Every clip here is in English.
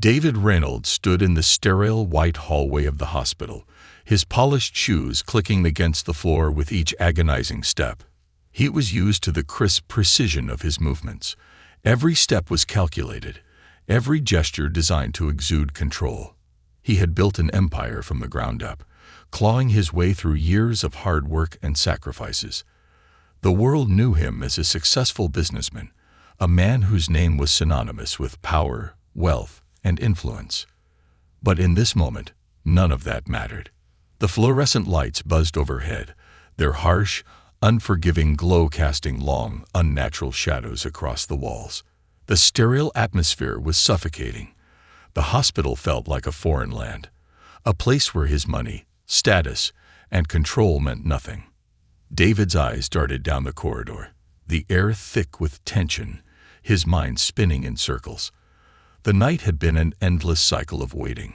David Reynolds stood in the sterile white hallway of the hospital, his polished shoes clicking against the floor with each agonizing step. He was used to the crisp precision of his movements. Every step was calculated, every gesture designed to exude control. He had built an empire from the ground up, clawing his way through years of hard work and sacrifices. The world knew him as a successful businessman, a man whose name was synonymous with power, wealth, and influence. But in this moment, none of that mattered. The fluorescent lights buzzed overhead, their harsh, unforgiving glow casting long, unnatural shadows across the walls. The sterile atmosphere was suffocating. The hospital felt like a foreign land, a place where his money, status, and control meant nothing. David's eyes darted down the corridor, the air thick with tension, his mind spinning in circles. The night had been an endless cycle of waiting,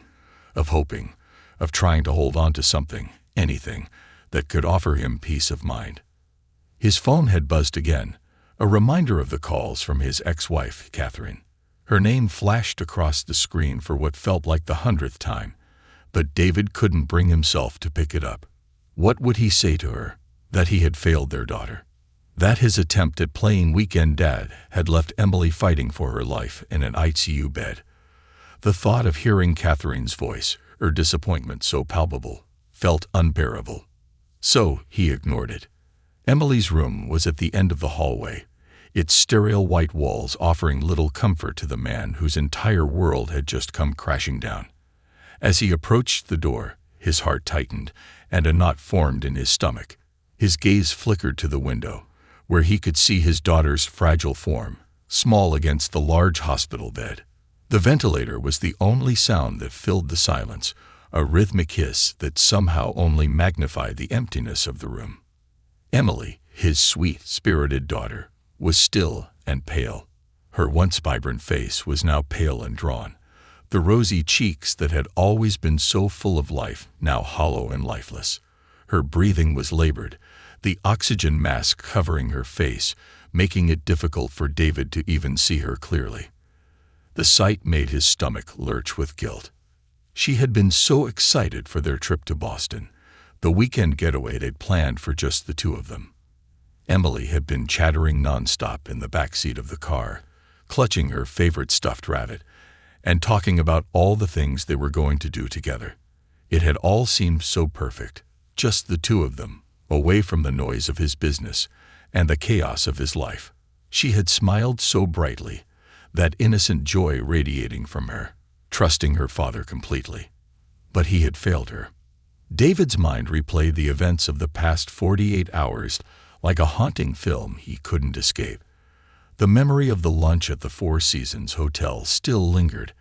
of hoping, of trying to hold on to something, anything, that could offer him peace of mind. His phone had buzzed again, a reminder of the calls from his ex-wife, Catherine. Her name flashed across the screen for what felt like the 100th time, but David couldn't bring himself to pick it up. What would he say to her? That he had failed their daughter. That his attempt at playing weekend dad had left Emily fighting for her life in an ICU bed. The thought of hearing Catherine's voice, her disappointment so palpable, felt unbearable. So he ignored it. Emily's room was at the end of the hallway, its sterile white walls offering little comfort to the man whose entire world had just come crashing down. As he approached the door, his heart tightened, and a knot formed in his stomach. His gaze flickered to the window, where he could see his daughter's fragile form, small against the large hospital bed. The ventilator was the only sound that filled the silence, a rhythmic hiss that somehow only magnified the emptiness of the room. Emily, his sweet, spirited daughter, was still and pale. Her once vibrant face was now pale and drawn, the rosy cheeks that had always been so full of life now hollow and lifeless. Her breathing was labored, the oxygen mask covering her face, making it difficult for David to even see her clearly. The sight made his stomach lurch with guilt. She had been so excited for their trip to Boston, the weekend getaway they'd planned for just the two of them. Emily had been chattering nonstop in the back seat of the car, clutching her favorite stuffed rabbit, and talking about all the things they were going to do together. It had all seemed so perfect, just the two of them, away from the noise of his business and the chaos of his life. She had smiled so brightly, that innocent joy radiating from her, trusting her father completely. But he had failed her. David's mind replayed the events of the past 48 hours like a haunting film he couldn't escape. The memory of the lunch at the Four Seasons Hotel still lingered,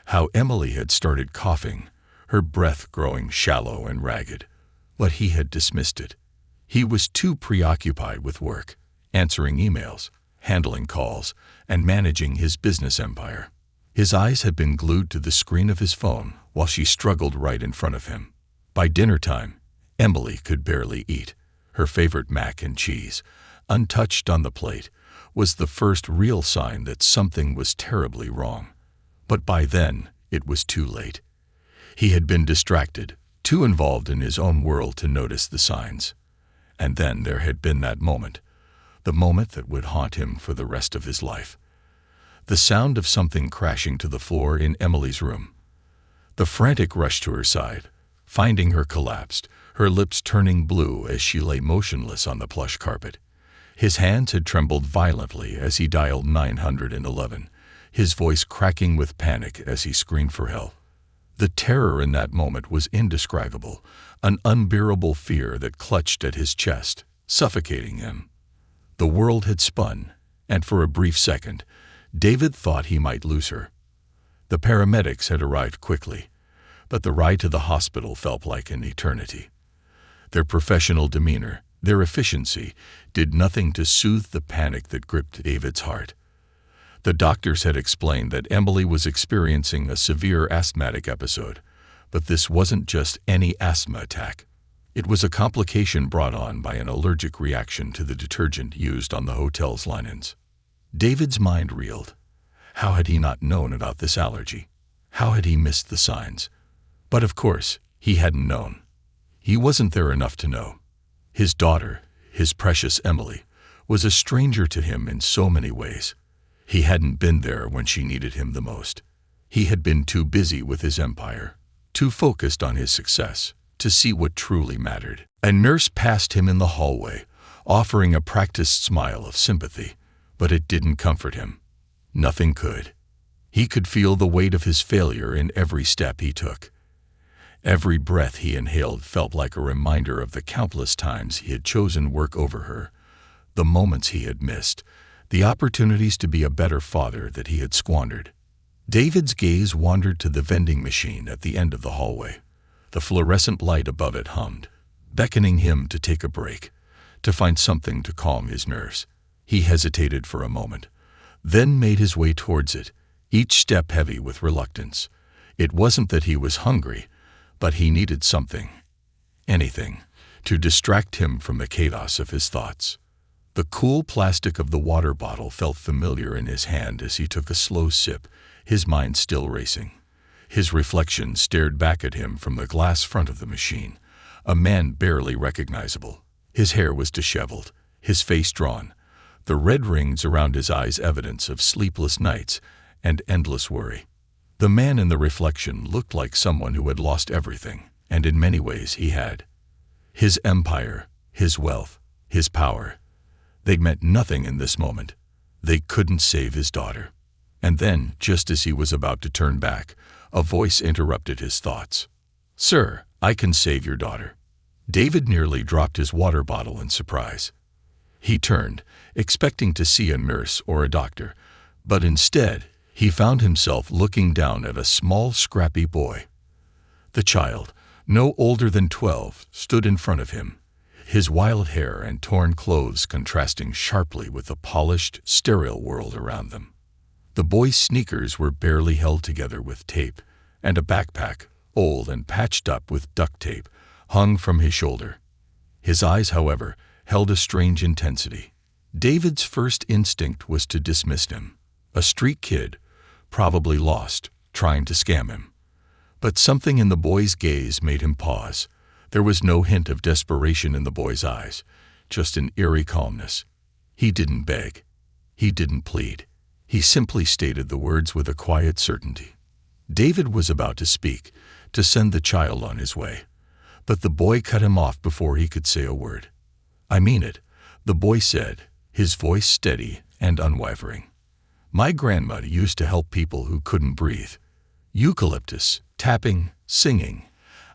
how Emily had started coughing, her breath growing shallow and ragged. But he had dismissed it. He was too preoccupied with work, answering emails, handling calls, and managing his business empire. His eyes had been glued to the screen of his phone while she struggled right in front of him. By dinner time, Emily could barely eat. Her favorite mac and cheese, untouched on the plate, was the first real sign that something was terribly wrong. But by then, it was too late. He had been distracted, too involved in his own world to notice the signs. And then there had been that moment, the moment that would haunt him for the rest of his life. The sound of something crashing to the floor in Emily's room. The frantic rush to her side, finding her collapsed, her lips turning blue as she lay motionless on the plush carpet. His hands had trembled violently as he dialed 911, his voice cracking with panic as he screamed for help. The terror in that moment was indescribable, an unbearable fear that clutched at his chest, suffocating him. The world had spun, and for a brief second, David thought he might lose her. The paramedics had arrived quickly, but the ride to the hospital felt like an eternity. Their professional demeanor, their efficiency, did nothing to soothe the panic that gripped David's heart. The doctors had explained that Emily was experiencing a severe asthmatic episode, but this wasn't just any asthma attack. It was a complication brought on by an allergic reaction to the detergent used on the hotel's linens. David's mind reeled. How had he not known about this allergy? How had he missed the signs? But of course, he hadn't known. He wasn't there enough to know. His daughter, his precious Emily, was a stranger to him in so many ways. He hadn't been there when she needed him the most. He had been too busy with his empire, too focused on his success, to see what truly mattered. A nurse passed him in the hallway, offering a practiced smile of sympathy, but it didn't comfort him. Nothing could. He could feel the weight of his failure in every step he took. Every breath he inhaled felt like a reminder of the countless times he had chosen work over her, the moments he had missed, the opportunities to be a better father that he had squandered. David's gaze wandered to the vending machine at the end of the hallway. The fluorescent light above it hummed, beckoning him to take a break, to find something to calm his nerves. He hesitated for a moment, then made his way towards it, each step heavy with reluctance. It wasn't that he was hungry, but he needed something, anything, to distract him from the chaos of his thoughts. The cool plastic of the water bottle felt familiar in his hand as he took a slow sip, his mind still racing. His reflection stared back at him from the glass front of the machine, a man barely recognizable. His hair was disheveled, his face drawn, the red rings around his eyes evidence of sleepless nights and endless worry. The man in the reflection looked like someone who had lost everything, and in many ways he had. His empire, his wealth, his power, they meant nothing in this moment. They couldn't save his daughter. And then, just as he was about to turn back, a voice interrupted his thoughts. "Sir, I can save your daughter." David nearly dropped his water bottle in surprise. He turned, expecting to see a nurse or a doctor, but instead, he found himself looking down at a small, scrappy boy. The child, no older than 12, stood in front of him, his wild hair and torn clothes contrasting sharply with the polished, sterile world around them. The boy's sneakers were barely held together with tape, and a backpack, old and patched up with duct tape, hung from his shoulder. His eyes, however, held a strange intensity. David's first instinct was to dismiss him. A street kid, probably lost, trying to scam him. But something in the boy's gaze made him pause. There was no hint of desperation in the boy's eyes, just an eerie calmness. He didn't beg. He didn't plead. He simply stated the words with a quiet certainty. David was about to speak, to send the child on his way. But the boy cut him off before he could say a word. "I mean it," the boy said, his voice steady and unwavering. "My grandma used to help people who couldn't breathe. Eucalyptus, tapping, singing.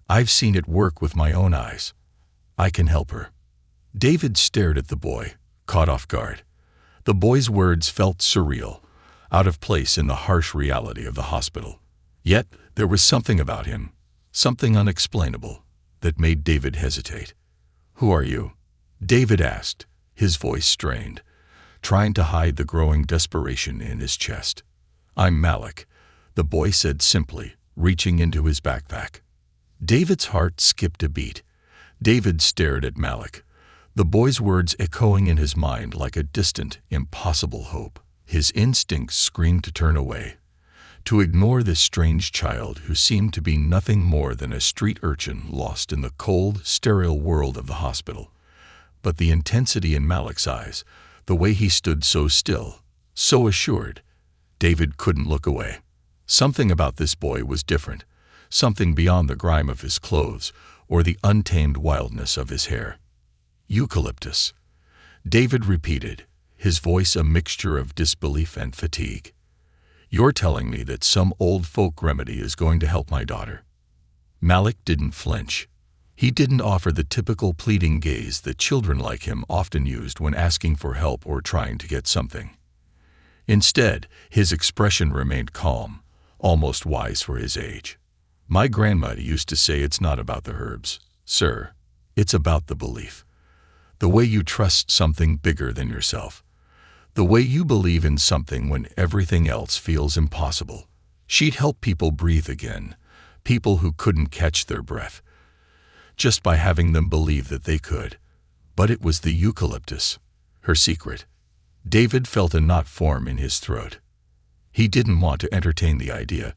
I've seen it work with my own eyes. I can help her." David stared at the boy, caught off guard. The boy's words felt surreal, out of place in the harsh reality of the hospital. Yet there was something about him, something unexplainable, that made David hesitate. "Who are you?" David asked, his voice strained, trying to hide the growing desperation in his chest. "I'm Malik," the boy said simply, reaching into his backpack. David's heart skipped a beat. David stared at Malik, the boy's words echoing in his mind like a distant, impossible hope. His instincts screamed to turn away, to ignore this strange child who seemed to be nothing more than a street urchin lost in the cold, sterile world of the hospital. But the intensity in Malik's eyes, the way he stood so still, so assured, David couldn't look away. Something about this boy was different, something beyond the grime of his clothes or the untamed wildness of his hair. "Eucalyptus," David repeated, his voice a mixture of disbelief and fatigue. "You're telling me that some old folk remedy is going to help my daughter?" Malik didn't flinch. He didn't offer the typical pleading gaze that children like him often used when asking for help or trying to get something. Instead, his expression remained calm, almost wise for his age. "My grandma used to say it's not about the herbs, sir. It's about the belief. The way you trust something bigger than yourself. The way you believe in something when everything else feels impossible." She'd help people breathe again, people who couldn't catch their breath, just by having them believe that they could. But it was the eucalyptus, her secret. David felt a knot form in his throat. He didn't want to entertain the idea,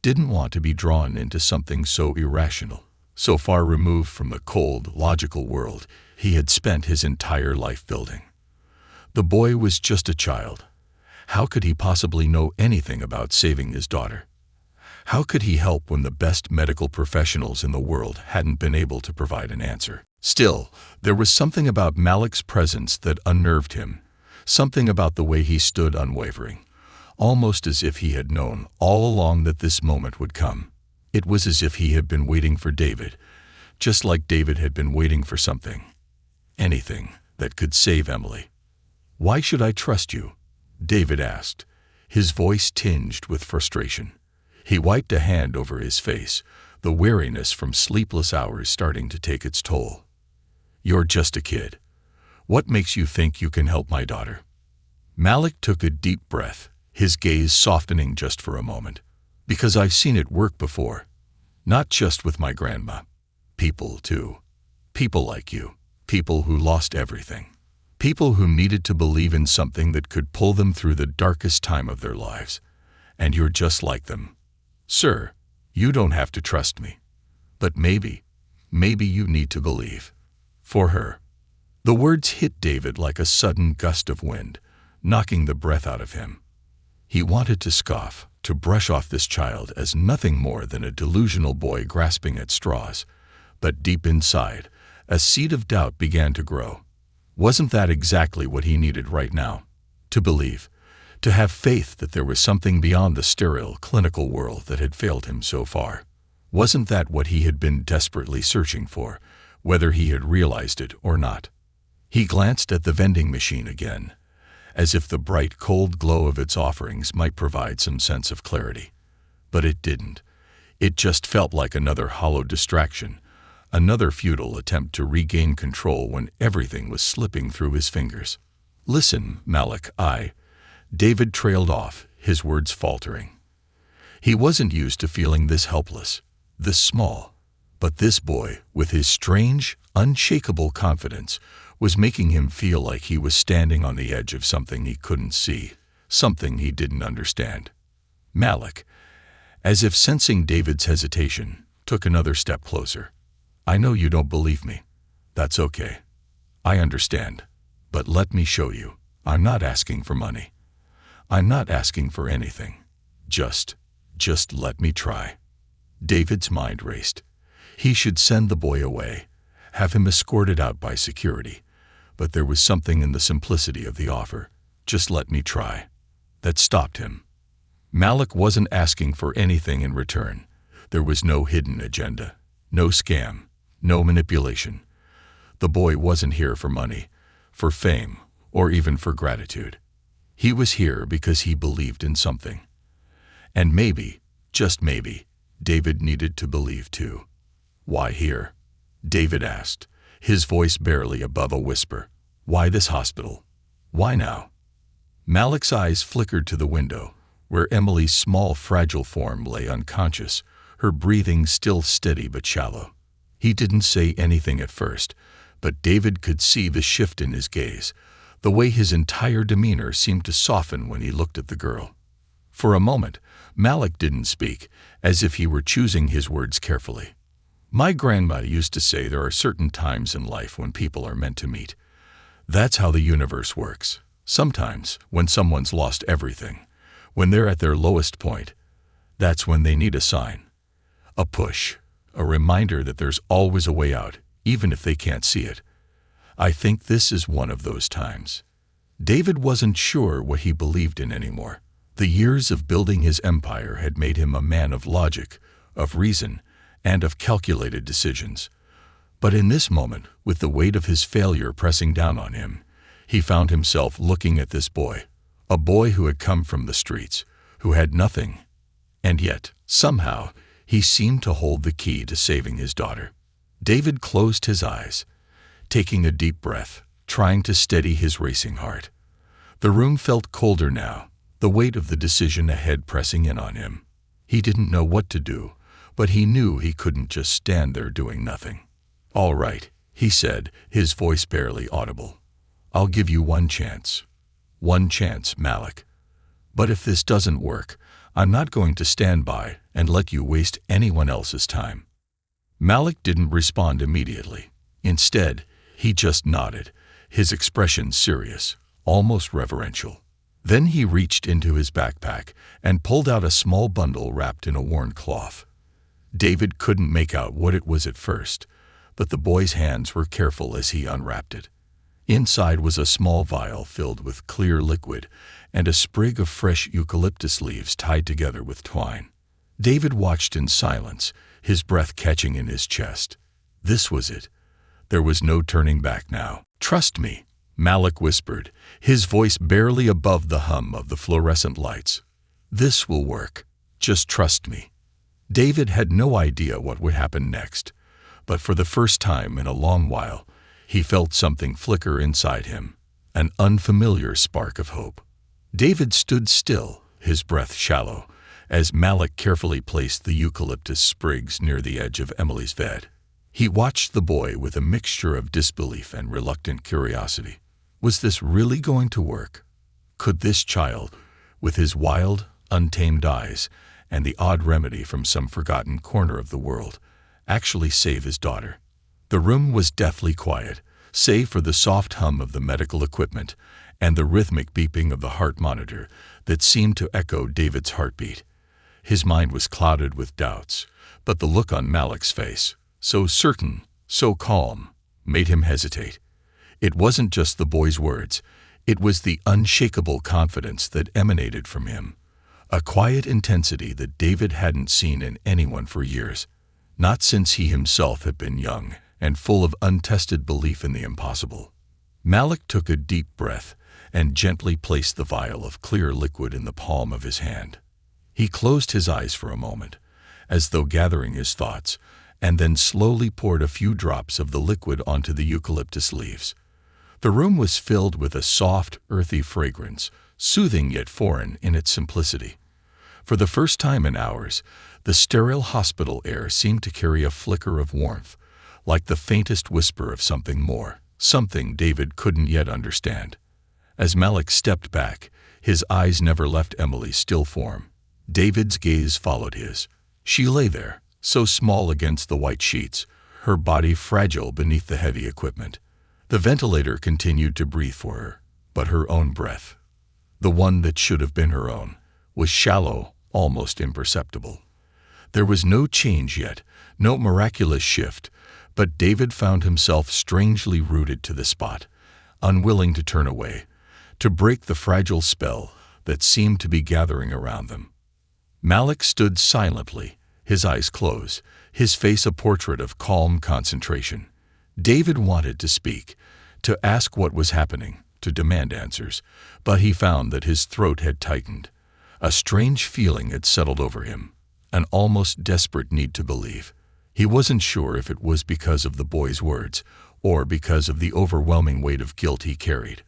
didn't want to be drawn into something so irrational, so far removed from the cold, logical world he had spent his entire life building. The boy was just a child. How could he possibly know anything about saving his daughter? How could he help when the best medical professionals in the world hadn't been able to provide an answer? Still, there was something about Malik's presence that unnerved him, something about the way he stood unwavering, almost as if he had known all along that this moment would come. It was as if he had been waiting for David, just like David had been waiting for something, anything that could save Emily. "Why should I trust you?" David asked, his voice tinged with frustration. He wiped a hand over his face, the weariness from sleepless hours starting to take its toll. "You're just a kid. What makes you think you can help my daughter?" Malik took a deep breath, his gaze softening just for a moment. "Because I've seen it work before. Not just with my grandma. People, too. People like you. People who lost everything. People who needed to believe in something that could pull them through the darkest time of their lives. And you're just like them. Sir, you don't have to trust me. But maybe you need to believe. For her." The words hit David like a sudden gust of wind, knocking the breath out of him. He wanted to scoff, to brush off this child as nothing more than a delusional boy grasping at straws. But deep inside, a seed of doubt began to grow. Wasn't that exactly what he needed right now? To believe, to have faith that there was something beyond the sterile, clinical world that had failed him so far. Wasn't that what he had been desperately searching for, whether he had realized it or not? He glanced at the vending machine again, as if the bright, cold glow of its offerings might provide some sense of clarity. But it didn't. It just felt like another hollow distraction, another futile attempt to regain control when everything was slipping through his fingers. "Listen, Malik, David trailed off, his words faltering. He wasn't used to feeling this helpless, this small. But this boy, with his strange, unshakable confidence, was making him feel like he was standing on the edge of something he couldn't see, something he didn't understand. Malik, as if sensing David's hesitation, took another step closer. "I know you don't believe me. That's okay. I understand. But let me show you. I'm not asking for money. I'm not asking for anything. Just let me try." David's mind raced. He should send the boy away, have him escorted out by security. But there was something in the simplicity of the offer, "Just let me try," that stopped him. Malik wasn't asking for anything in return. There was no hidden agenda, no scam, no manipulation. The boy wasn't here for money, for fame, or even for gratitude. He was here because he believed in something. And maybe, just maybe, David needed to believe too. "Why here?" David asked, his voice barely above a whisper. "Why this hospital? Why now?" Malik's eyes flickered to the window, where Emily's small, fragile form lay unconscious, her breathing still steady but shallow. He didn't say anything at first, but David could see the shift in his gaze, the way his entire demeanor seemed to soften when he looked at the girl. For a moment, Malik didn't speak, as if he were choosing his words carefully. "My grandma used to say there are certain times in life when people are meant to meet. That's how the universe works. Sometimes, when someone's lost everything, when they're at their lowest point, that's when they need a sign. A push, a reminder that there's always a way out, even if they can't see it. I think this is one of those times." David wasn't sure what he believed in anymore. The years of building his empire had made him a man of logic, of reason, and of calculated decisions. But in this moment, with the weight of his failure pressing down on him, he found himself looking at this boy, a boy who had come from the streets, who had nothing. And yet, somehow, he seemed to hold the key to saving his daughter. David closed his eyes, taking a deep breath, trying to steady his racing heart. The room felt colder now, the weight of the decision ahead pressing in on him. He didn't know what to do, but he knew he couldn't just stand there doing nothing. "All right," he said, his voice barely audible. "I'll give you one chance. One chance, Malik. But if this doesn't work, I'm not going to stand by and let you waste anyone else's time." Malik didn't respond immediately. Instead, he just nodded, his expression serious, almost reverential. Then he reached into his backpack and pulled out a small bundle wrapped in a worn cloth. David couldn't make out what it was at first, but the boy's hands were careful as he unwrapped it. Inside was a small vial filled with clear liquid and a sprig of fresh eucalyptus leaves tied together with twine. David watched in silence, his breath catching in his chest. This was it. There was no turning back now. "Trust me," Malik whispered, his voice barely above the hum of the fluorescent lights. "This will work. Just trust me." David had no idea what would happen next, but for the first time in a long while, he felt something flicker inside him, an unfamiliar spark of hope. David stood still, his breath shallow, as Malik carefully placed the eucalyptus sprigs near the edge of Emily's bed. He watched the boy with a mixture of disbelief and reluctant curiosity. Was this really going to work? Could this child, with his wild, untamed eyes and the odd remedy from some forgotten corner of the world, actually save his daughter? The room was deathly quiet, save for the soft hum of the medical equipment and the rhythmic beeping of the heart monitor that seemed to echo David's heartbeat. His mind was clouded with doubts, but the look on Malik's face, so certain, so calm, made him hesitate. It wasn't just the boy's words, it was the unshakable confidence that emanated from him, a quiet intensity that David hadn't seen in anyone for years, not since he himself had been young and full of untested belief in the impossible. Malik took a deep breath and gently placed the vial of clear liquid in the palm of his hand. He closed his eyes for a moment, as though gathering his thoughts, and then slowly poured a few drops of the liquid onto the eucalyptus leaves. The room was filled with a soft, earthy fragrance, soothing yet foreign in its simplicity. For the first time in hours, the sterile hospital air seemed to carry a flicker of warmth, like the faintest whisper of something more, something David couldn't yet understand. As Malik stepped back, his eyes never left Emily's still form. David's gaze followed his. She lay there, so small against the white sheets, her body fragile beneath the heavy equipment. The ventilator continued to breathe for her, but her own breath, the one that should have been her own, was shallow, almost imperceptible. There was no change yet, no miraculous shift, but David found himself strangely rooted to the spot, unwilling to turn away, to break the fragile spell that seemed to be gathering around them. Malik stood silently, his eyes closed, his face a portrait of calm concentration. David wanted to speak, to ask what was happening, to demand answers, but he found that his throat had tightened. A strange feeling had settled over him, an almost desperate need to believe. He wasn't sure if it was because of the boy's words, or because of the overwhelming weight of guilt he carried,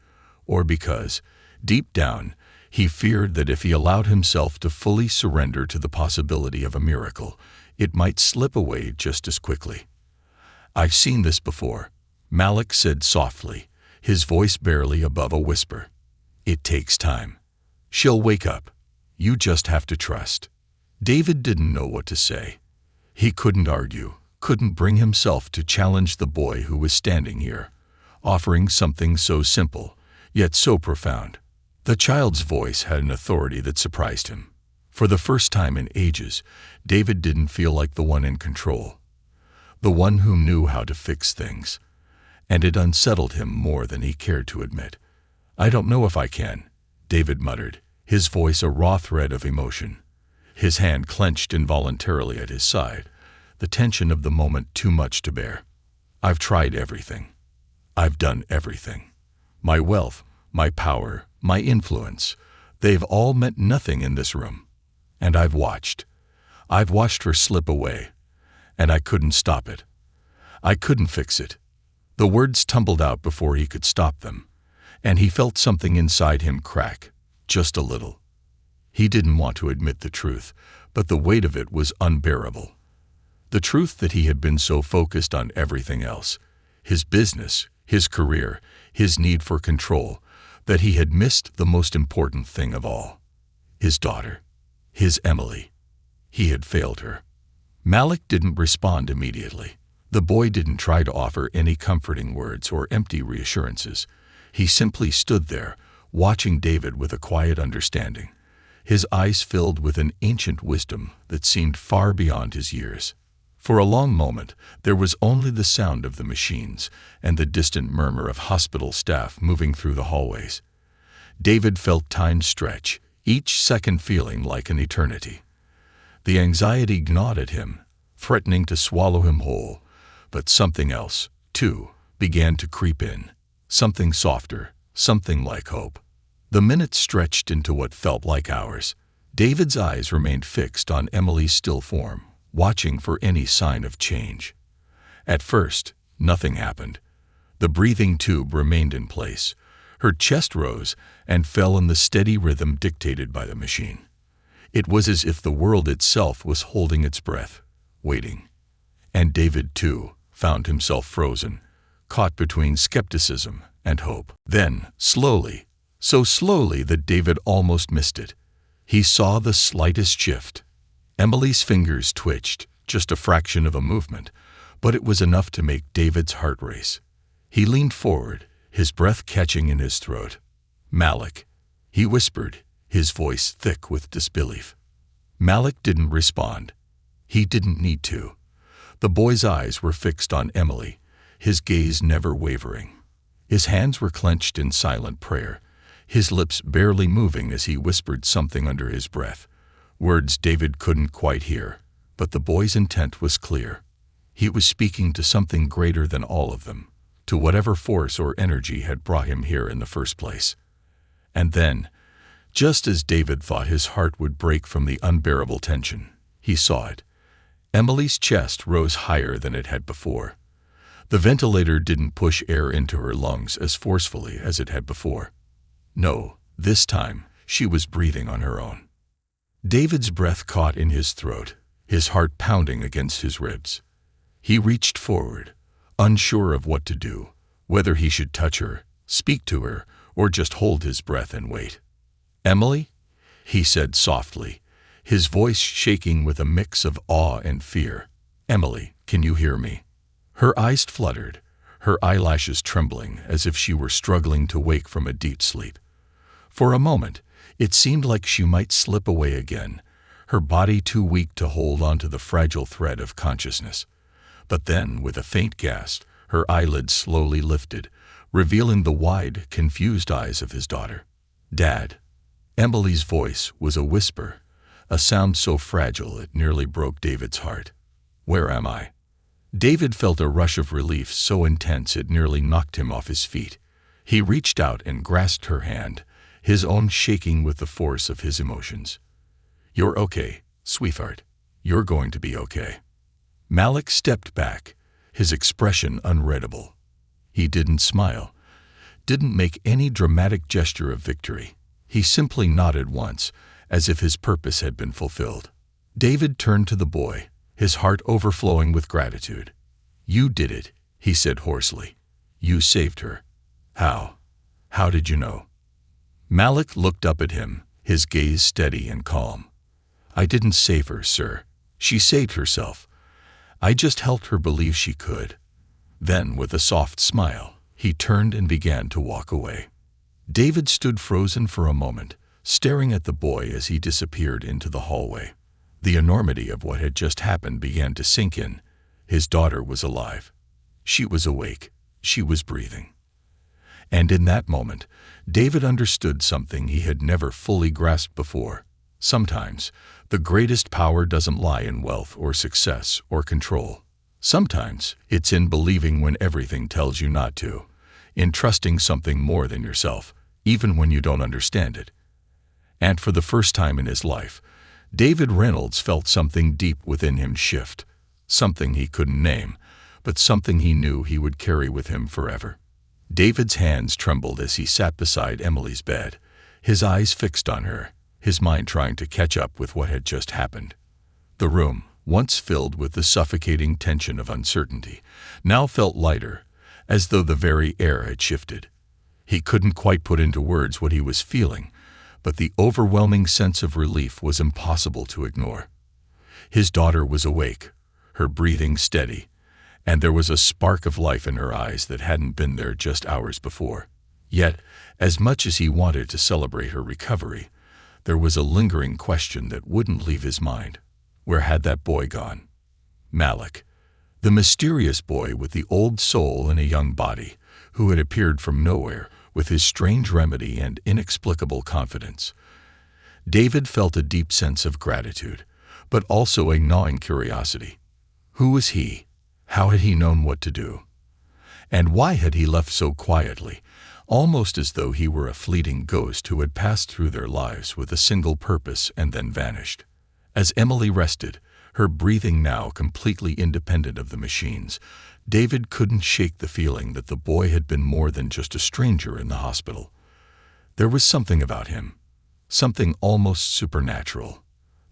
or because, deep down, he feared that if he allowed himself to fully surrender to the possibility of a miracle, it might slip away just as quickly. "I've seen this before," Malik said softly, his voice barely above a whisper. "It takes time. She'll wake up. You just have to trust." David didn't know what to say. He couldn't argue, couldn't bring himself to challenge the boy who was standing here, offering something so simple, yet so profound. The child's voice had an authority that surprised him. For the first time in ages, David didn't feel like the one in control, the one who knew how to fix things, and it unsettled him more than he cared to admit. "I don't know if I can," David muttered, his voice a raw thread of emotion. His hand clenched involuntarily at his side, the tension of the moment too much to bear. "I've tried everything. I've done everything. My wealth, my power, my influence, they've all meant nothing in this room. And I've watched. I've watched her slip away, and I couldn't stop it. I couldn't fix it." The words tumbled out before he could stop them, and he felt something inside him crack, just a little. He didn't want to admit the truth, but the weight of it was unbearable. The truth that he had been so focused on everything else, his business, his career, his need for control, that he had missed the most important thing of all, his daughter. His Emily. He had failed her. Malik didn't respond immediately. The boy didn't try to offer any comforting words or empty reassurances. He simply stood there, watching David with a quiet understanding. His eyes filled with an ancient wisdom that seemed far beyond his years. For a long moment, there was only the sound of the machines and the distant murmur of hospital staff moving through the hallways. David felt time stretch, each second feeling like an eternity. The anxiety gnawed at him, threatening to swallow him whole, but something else, too, began to creep in. Something softer, something like hope. The minutes stretched into what felt like hours. David's eyes remained fixed on Emily's still form, watching for any sign of change. At first, nothing happened. The breathing tube remained in place. Her chest rose and fell in the steady rhythm dictated by the machine. It was as if the world itself was holding its breath, waiting. And David, too, found himself frozen, caught between skepticism and hope. Then, slowly, so slowly that David almost missed it, he saw the slightest shift. Emily's fingers twitched, just a fraction of a movement, but it was enough to make David's heart race. He leaned forward, his breath catching in his throat. "Malik," he whispered, his voice thick with disbelief. Malik didn't respond. He didn't need to. The boy's eyes were fixed on Emily, his gaze never wavering. His hands were clenched in silent prayer, his lips barely moving as he whispered something under his breath. Words David couldn't quite hear, but the boy's intent was clear. He was speaking to something greater than all of them, to whatever force or energy had brought him here in the first place. And then, just as David thought his heart would break from the unbearable tension, he saw it. Emily's chest rose higher than it had before. The ventilator didn't push air into her lungs as forcefully as it had before. No, this time, she was breathing on her own. David's breath caught in his throat, his heart pounding against his ribs. He reached forward, unsure of what to do, whether he should touch her, speak to her, or just hold his breath and wait. "Emily?" he said softly, his voice shaking with a mix of awe and fear. "Emily, can you hear me?" Her eyes fluttered, her eyelashes trembling as if she were struggling to wake from a deep sleep. For a moment, it seemed like she might slip away again, her body too weak to hold onto the fragile thread of consciousness. But then, with a faint gasp, her eyelids slowly lifted, revealing the wide, confused eyes of his daughter. "Dad." Emily's voice was a whisper, a sound so fragile it nearly broke David's heart. "Where am I?" David felt a rush of relief so intense it nearly knocked him off his feet. He reached out and grasped her hand, his own shaking with the force of his emotions. "You're okay, sweetheart. You're going to be okay." Malik stepped back, his expression unreadable. He didn't smile, didn't make any dramatic gesture of victory. He simply nodded once, as if his purpose had been fulfilled. David turned to the boy, his heart overflowing with gratitude. "You did it," he said hoarsely. "You saved her." "How? How did you know?" Malik looked up at him, his gaze steady and calm. "I didn't save her, sir. She saved herself. I just helped her believe she could." Then, with a soft smile, he turned and began to walk away. David stood frozen for a moment, staring at the boy as he disappeared into the hallway. The enormity of what had just happened began to sink in. His daughter was alive. She was awake. She was breathing. And in that moment, David understood something he had never fully grasped before. Sometimes, the greatest power doesn't lie in wealth or success or control. Sometimes, it's in believing when everything tells you not to, in trusting something more than yourself, even when you don't understand it. And for the first time in his life, David Reynolds felt something deep within him shift, something he couldn't name, but something he knew he would carry with him forever. David's hands trembled as he sat beside Emily's bed, his eyes fixed on her, his mind trying to catch up with what had just happened. The room, once filled with the suffocating tension of uncertainty, now felt lighter, as though the very air had shifted. He couldn't quite put into words what he was feeling, but the overwhelming sense of relief was impossible to ignore. His daughter was awake, her breathing steady, and there was a spark of life in her eyes that hadn't been there just hours before. Yet, as much as he wanted to celebrate her recovery, there was a lingering question that wouldn't leave his mind. Where had that boy gone? Malik, the mysterious boy with the old soul in a young body, who had appeared from nowhere with his strange remedy and inexplicable confidence. David felt a deep sense of gratitude, but also a gnawing curiosity. Who was he? How had he known what to do? And why had he left so quietly, almost as though he were a fleeting ghost who had passed through their lives with a single purpose and then vanished? As Emily rested, her breathing now completely independent of the machines, David couldn't shake the feeling that the boy had been more than just a stranger in the hospital. There was something about him, something almost supernatural,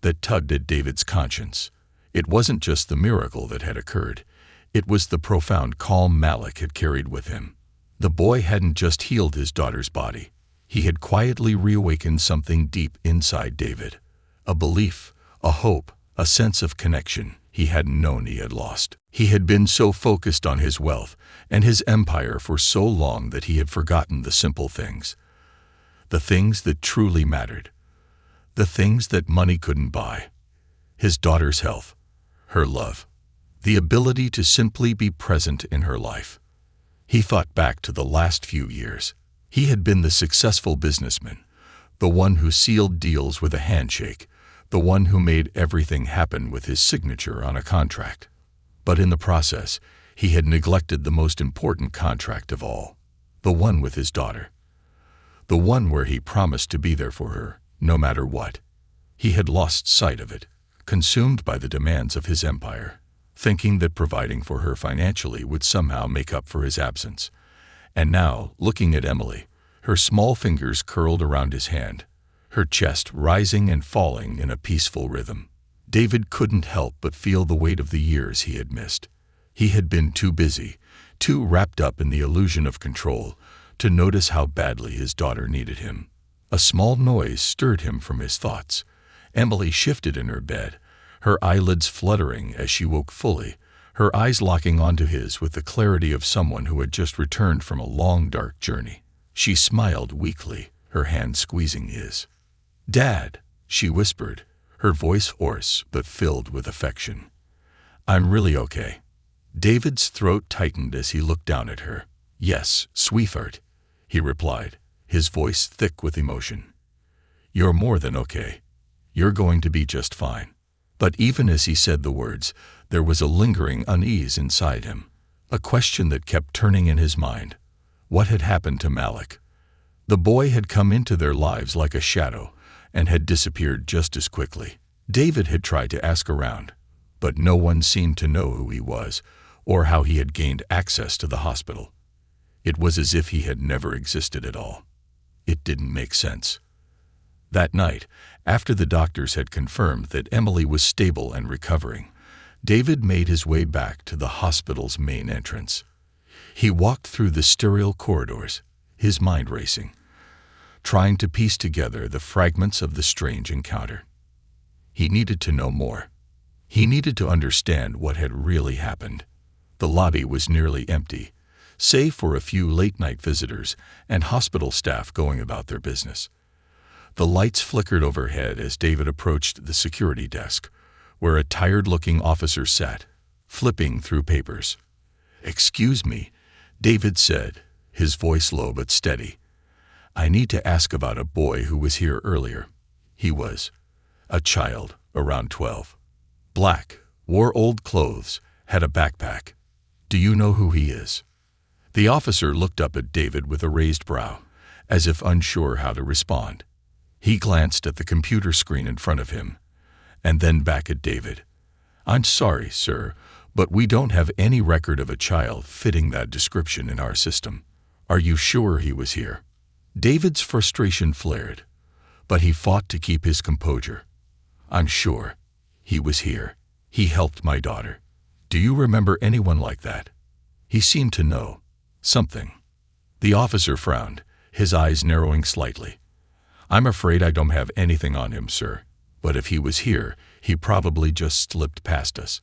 that tugged at David's conscience. It wasn't just the miracle that had occurred. It was the profound calm Malik had carried with him. The boy hadn't just healed his daughter's body. He had quietly reawakened something deep inside David. A belief, a hope, a sense of connection he hadn't known he had lost. He had been so focused on his wealth and his empire for so long that he had forgotten the simple things. The things that truly mattered. The things that money couldn't buy. His daughter's health, her love, the ability to simply be present in her life. He thought back to the last few years. He had been the successful businessman, the one who sealed deals with a handshake, the one who made everything happen with his signature on a contract. But in the process, he had neglected the most important contract of all, the one with his daughter. The one where he promised to be there for her, no matter what. He had lost sight of it, consumed by the demands of his empire, thinking that providing for her financially would somehow make up for his absence. And now, looking at Emily, her small fingers curled around his hand, her chest rising and falling in a peaceful rhythm, David couldn't help but feel the weight of the years he had missed. He had been too busy, too wrapped up in the illusion of control, to notice how badly his daughter needed him. A small noise stirred him from his thoughts. Emily shifted in her bed, her eyelids fluttering as she woke fully, her eyes locking onto his with the clarity of someone who had just returned from a long, dark journey. She smiled weakly, her hand squeezing his. "Dad," she whispered, her voice hoarse but filled with affection. "I'm really okay." David's throat tightened as he looked down at her. "Yes, sweetheart," he replied, his voice thick with emotion. "You're more than okay. You're going to be just fine." But even as he said the words, there was a lingering unease inside him, a question that kept turning in his mind. What had happened to Malik? The boy had come into their lives like a shadow and had disappeared just as quickly. David had tried to ask around, but no one seemed to know who he was or how he had gained access to the hospital. It was as if he had never existed at all. It didn't make sense. That night, after the doctors had confirmed that Emily was stable and recovering, David made his way back to the hospital's main entrance. He walked through the sterile corridors, his mind racing, trying to piece together the fragments of the strange encounter. He needed to know more. He needed to understand what had really happened. The lobby was nearly empty, save for a few late-night visitors and hospital staff going about their business. The lights flickered overhead as David approached the security desk, where a tired-looking officer sat, flipping through papers. "Excuse me," David said, his voice low but steady. "I need to ask about a boy who was here earlier. He was a child, around 12. Black, wore old clothes, had a backpack. Do you know who he is?" The officer looked up at David with a raised brow, as if unsure how to respond. He glanced at the computer screen in front of him, and then back at David. "I'm sorry, sir, but we don't have any record of a child fitting that description in our system. Are you sure he was here?" David's frustration flared, but he fought to keep his composure. "I'm sure. He was here. He helped my daughter. Do you remember anyone like that?" He seemed to know something. The officer frowned, his eyes narrowing slightly. I'm afraid I don't have anything on him, sir. But if he was here, he probably just slipped past us.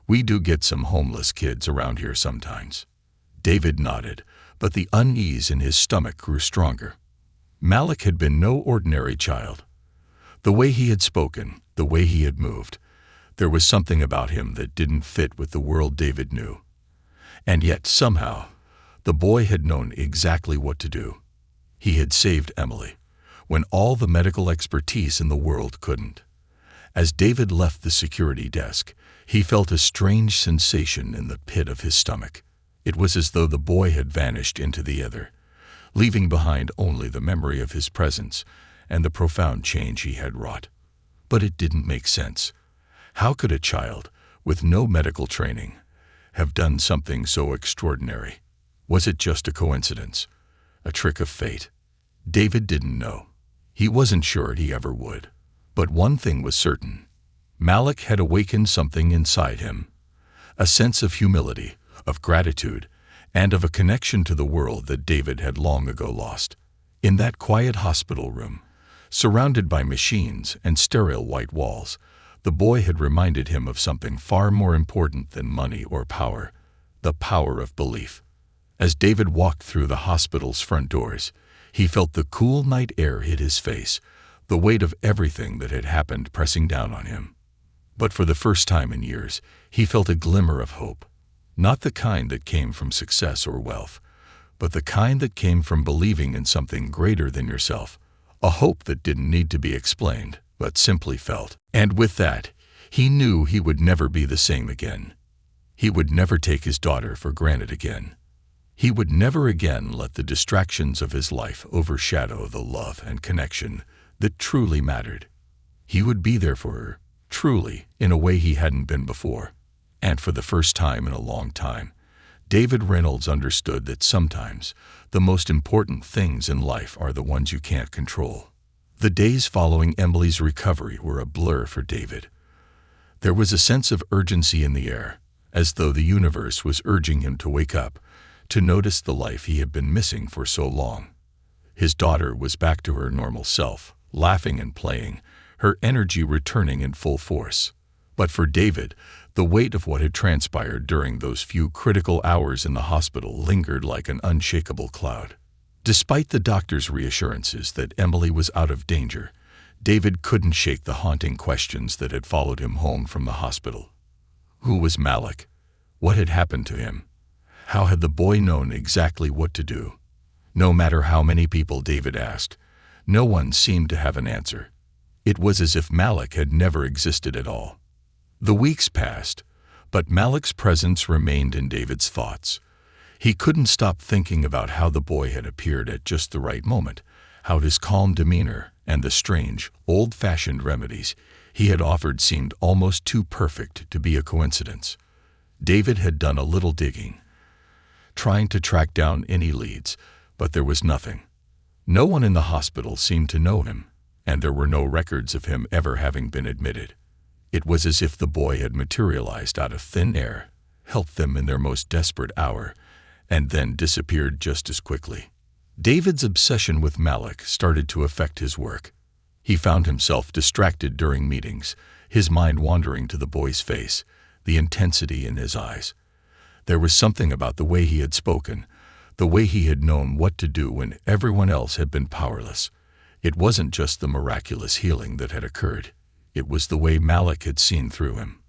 We do get some homeless kids around here sometimes." David nodded, but the unease in his stomach grew stronger. Malik had been no ordinary child. The way he had spoken, the way he had moved, there was something about him that didn't fit with the world David knew. And yet, somehow, the boy had known exactly what to do. He had saved Emily, when all the medical expertise in the world couldn't. As David left the security desk, he felt a strange sensation in the pit of his stomach. It was as though the boy had vanished into the ether, leaving behind only the memory of his presence and the profound change he had wrought. But it didn't make sense. How could a child, with no medical training, have done something so extraordinary? Was it just a coincidence? A trick of fate? David didn't know. He wasn't sure he ever would. But one thing was certain. Malik had awakened something inside him. A sense of humility, of gratitude, and of a connection to the world that David had long ago lost. In that quiet hospital room, surrounded by machines and sterile white walls, the boy had reminded him of something far more important than money or power, the power of belief. As David walked through the hospital's front doors, he felt the cool night air hit his face, the weight of everything that had happened pressing down on him. But for the first time in years, he felt a glimmer of hope. Not the kind that came from success or wealth, but the kind that came from believing in something greater than yourself. A hope that didn't need to be explained, but simply felt. And with that, he knew he would never be the same again. He would never take his daughter for granted again. He would never again let the distractions of his life overshadow the love and connection that truly mattered. He would be there for her, truly, in a way he hadn't been before. And for the first time in a long time, David Reynolds understood that sometimes the most important things in life are the ones you can't control. The days following Emily's recovery were a blur for David. There was a sense of urgency in the air, as though the universe was urging him to wake up, to notice the life he had been missing for so long. His daughter was back to her normal self, laughing and playing, her energy returning in full force. But for David, the weight of what had transpired during those few critical hours in the hospital lingered like an unshakable cloud. Despite the doctor's reassurances that Emily was out of danger, David couldn't shake the haunting questions that had followed him home from the hospital. Who was Malik? What had happened to him? How had the boy known exactly what to do? No matter how many people David asked, no one seemed to have an answer. It was as if Malik had never existed at all. The weeks passed, but Malik's presence remained in David's thoughts. He couldn't stop thinking about how the boy had appeared at just the right moment, how his calm demeanor and the strange, old-fashioned remedies he had offered seemed almost too perfect to be a coincidence. David had done a little digging, trying to track down any leads, but there was nothing. No one in the hospital seemed to know him, and there were no records of him ever having been admitted. It was as if the boy had materialized out of thin air, helped them in their most desperate hour, and then disappeared just as quickly. David's obsession with Malik started to affect his work. He found himself distracted during meetings, his mind wandering to the boy's face, the intensity in his eyes. There was something about the way he had spoken, the way he had known what to do when everyone else had been powerless. It wasn't just the miraculous healing that had occurred. It was the way Malik had seen through him.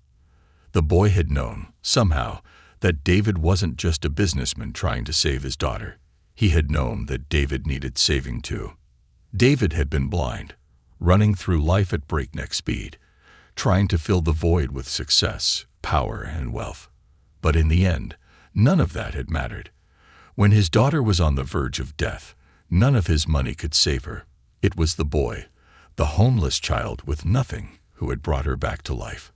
The boy had known, somehow, that David wasn't just a businessman trying to save his daughter. He had known that David needed saving too. David had been blind, running through life at breakneck speed, trying to fill the void with success, power, and wealth. But in the end, none of that had mattered. When his daughter was on the verge of death, none of his money could save her. It was the boy, the homeless child with nothing, who had brought her back to life.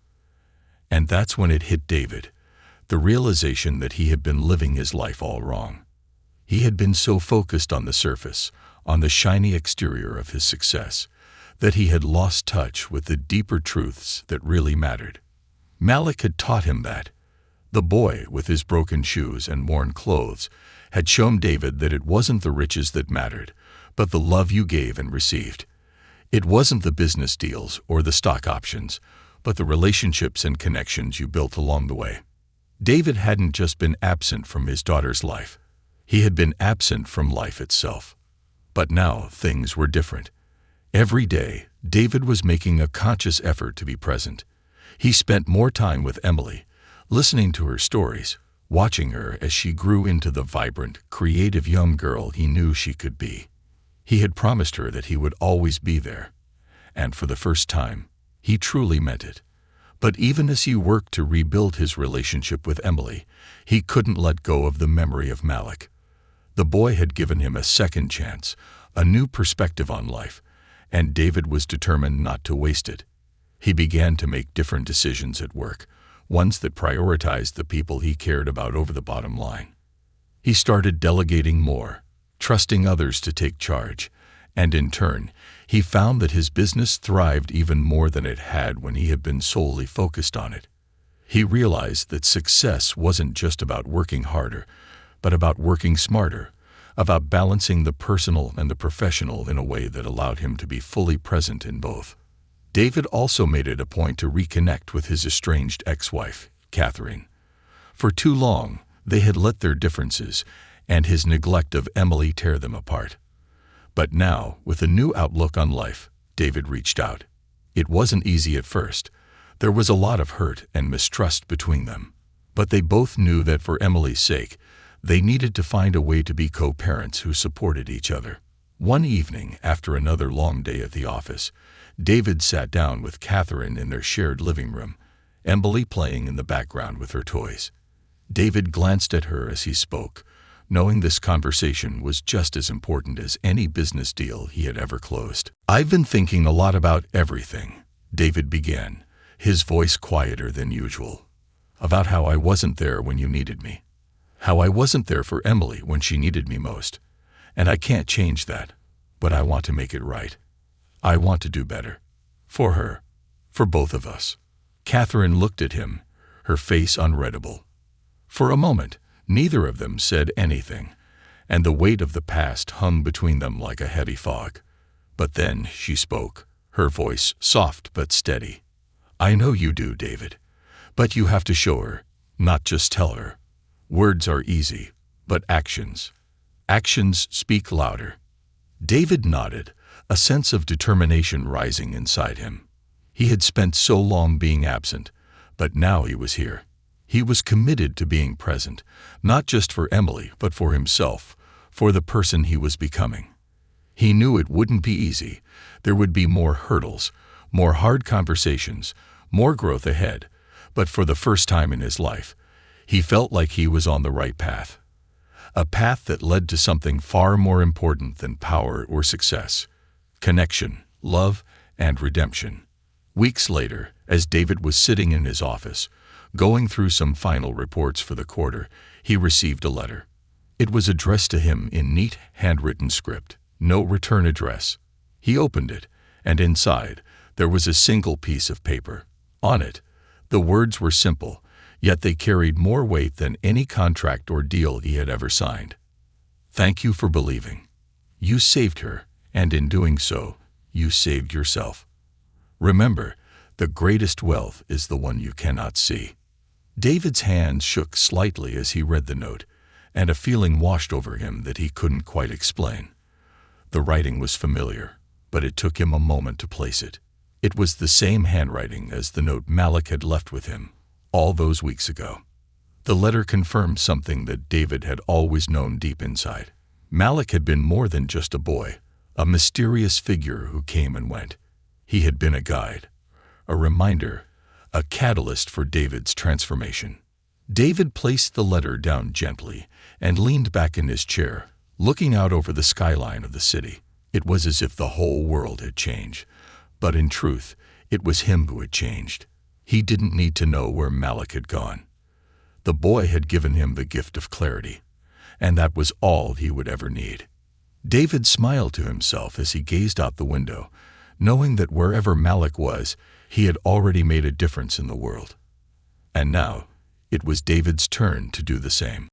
And that's when it hit David, the realization that he had been living his life all wrong. He had been so focused on the surface, on the shiny exterior of his success, that he had lost touch with the deeper truths that really mattered. Malik had taught him that. The boy, with his broken shoes and worn clothes, had shown David that it wasn't the riches that mattered, but the love you gave and received. It wasn't the business deals or the stock options, but the relationships and connections you built along the way. David hadn't just been absent from his daughter's life. He had been absent from life itself. But now things were different. Every day, David was making a conscious effort to be present. He spent more time with Emily, listening to her stories, watching her as she grew into the vibrant, creative young girl he knew she could be. He had promised her that he would always be there. And for the first time, he truly meant it. But even as he worked to rebuild his relationship with Emily, he couldn't let go of the memory of Malik. The boy had given him a second chance, a new perspective on life, and David was determined not to waste it. He began to make different decisions at work, ones that prioritized the people he cared about over the bottom line. He started delegating more, trusting others to take charge, and in turn, he found that his business thrived even more than it had when he had been solely focused on it. He realized that success wasn't just about working harder, but about working smarter, about balancing the personal and the professional in a way that allowed him to be fully present in both. David also made it a point to reconnect with his estranged ex-wife, Catherine. For too long, they had let their differences and his neglect of Emily tear them apart. But now, with a new outlook on life, David reached out. It wasn't easy at first. There was a lot of hurt and mistrust between them. But they both knew that for Emily's sake, they needed to find a way to be co-parents who supported each other. One evening, after another long day at the office, David sat down with Catherine in their shared living room, Emily playing in the background with her toys. David glanced at her as he spoke, knowing this conversation was just as important as any business deal he had ever closed. "I've been thinking a lot about everything," David began, his voice quieter than usual. "About how I wasn't there when you needed me. How I wasn't there for Emily when she needed me most. And I can't change that, but I want to make it right. I want to do better. For her. For both of us." Catherine looked at him, her face unreadable. For a moment, neither of them said anything, and the weight of the past hung between them like a heavy fog. But then she spoke, her voice soft but steady. "I know you do, David. But you have to show her, not just tell her. Words are easy, but actions speak louder." David nodded, a sense of determination rising inside him. He had spent so long being absent, but now he was here. He was committed to being present, not just for Emily, but for himself, for the person he was becoming. He knew it wouldn't be easy. There would be more hurdles, more hard conversations, more growth ahead, but for the first time in his life, he felt like he was on the right path. A path that led to something far more important than power or success: connection, love, and redemption. Weeks later, as David was sitting in his office, going through some final reports for the quarter, he received a letter. It was addressed to him in neat, handwritten script, no return address. He opened it, and inside, there was a single piece of paper. On it, the words were simple, yet they carried more weight than any contract or deal he had ever signed. "Thank you for believing. You saved her, and in doing so, you saved yourself. Remember, the greatest wealth is the one you cannot see." David's hands shook slightly as he read the note, and a feeling washed over him that he couldn't quite explain. The writing was familiar, but it took him a moment to place it. It was the same handwriting as the note Malik had left with him all those weeks ago. The letter confirmed something that David had always known deep inside. Malik had been more than just a boy, a mysterious figure who came and went. He had been a guide, a reminder, a catalyst for David's transformation. David placed the letter down gently and leaned back in his chair, looking out over the skyline of the city. It was as if the whole world had changed, but in truth, it was him who had changed. He didn't need to know where Malik had gone. The boy had given him the gift of clarity, and that was all he would ever need. David smiled to himself as he gazed out the window, knowing that wherever Malik was, he had already made a difference in the world. And now, it was David's turn to do the same.